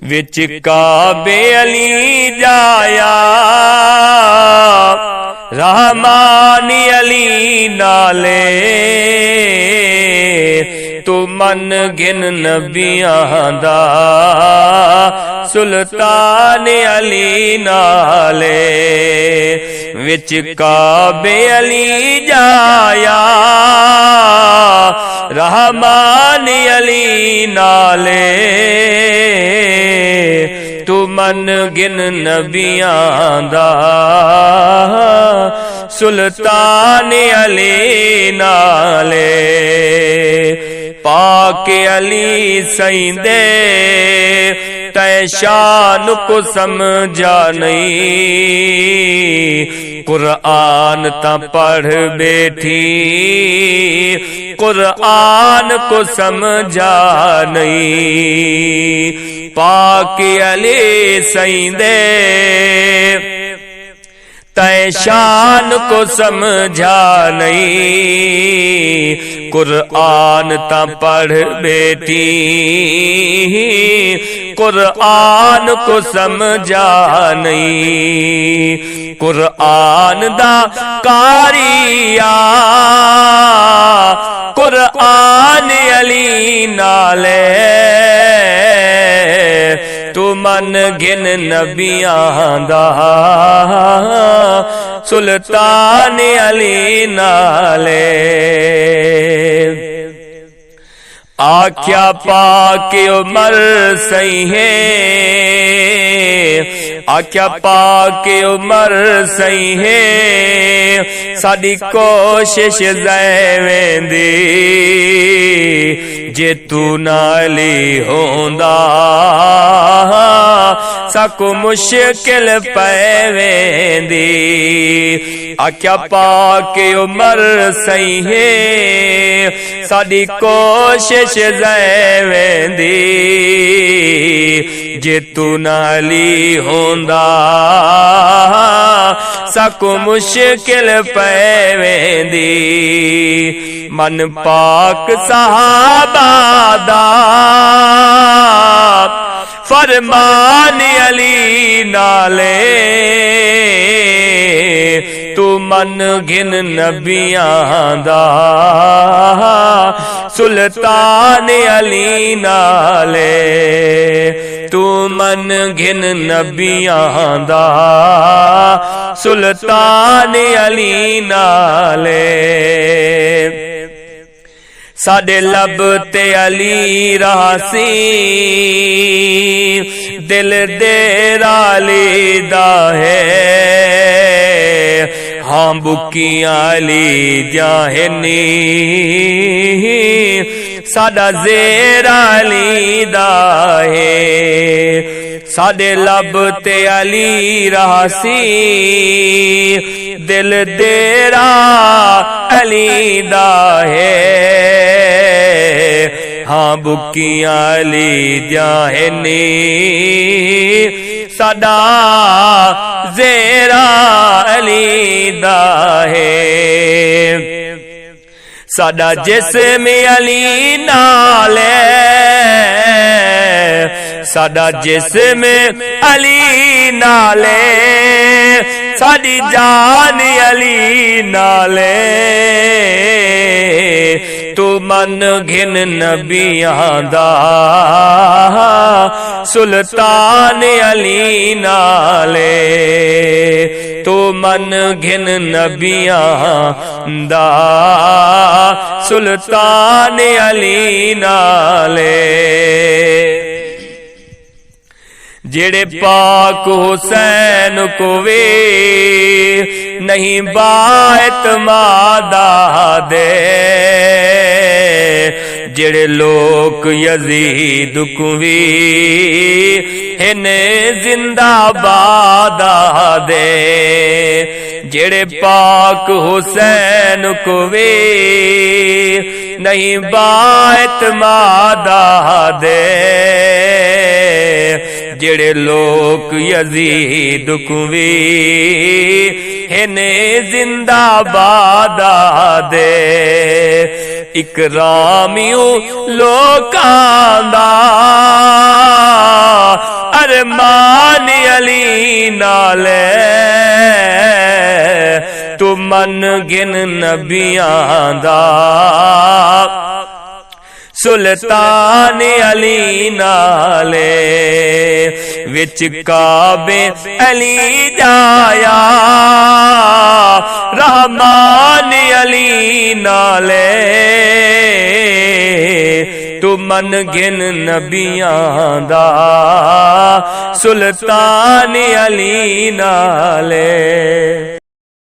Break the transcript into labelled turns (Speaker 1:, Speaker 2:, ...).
Speaker 1: विच काबे अली जाया रहमानी अली नाले तू मन गिन नबियां दा सुल्तान अली नाले विच काबे अली जाया रहमान अली नाले तू मन गिन नबियां दा सुल्तान अली नाले पाक अली सईंदे तै शान को समझा नहीं कुरान ता पढ़ बैठी कुरान को समझा नहीं पाक अली सईंदे तै शान को समझा नहीं कुरान ता पढ़ बैठी कुरान को समझा नहीं कुरान दा कारिया कुरान अली नाले तू मन गिन नबियां दा सुल्तान अली नाले आख्या पाके उमर सही है आख्या पाके उमर सही है साडी कोशिश ज़ैवेंदी जे तू नाली होंदा साकू मुश्किल पैवेंदी आख्या पाके उमर सही है साडी कोशिश ज़ैवेंदी जे तू नाली होंदा साकू मुश्किल पैवेंदी मन पाक सहाबा दा फरमान अली नाले तू मन गिन नबियां दा सुल्तान अली नाले तू मन गिन नबियां दा सुल्तान अली नाले साडे लब ते अली रासी दिल दे राली दा है हाँ बुकियां अली जाहनी साडा ज़ेरा अली दा है साडे लब ते अली रासी दिल देरा अली दा है हाँ बुकियां अली जाहनी साडा ज़ेरा अली दा है साडा जिस्म अली नाले साडा जिस्म अली नाले साडी जान अली नाले तू मन गिन नबियां दा सुल्तान अली नाले तू मन गिन नबियां दा सुल्तान अली नाले जेड़े पाक हुसैन को वे नहीं बात मादा दे जेड़े लोग यजीद को वे इन्हें जिंदाबाद दे जेड़े पाक हुसैन को वे नहीं बात मादा दे जेड़े लोग यजीद को वे इन्हें जिंदाबाद दे इकरामियों लोकां दा अरमान अली नाले तू मन गिन नबियां दा सुल्तान अली नाले विच काबे अली जाया रहमान अली नाले तू मन गिन नबियां दा सुल्तान अली नाले।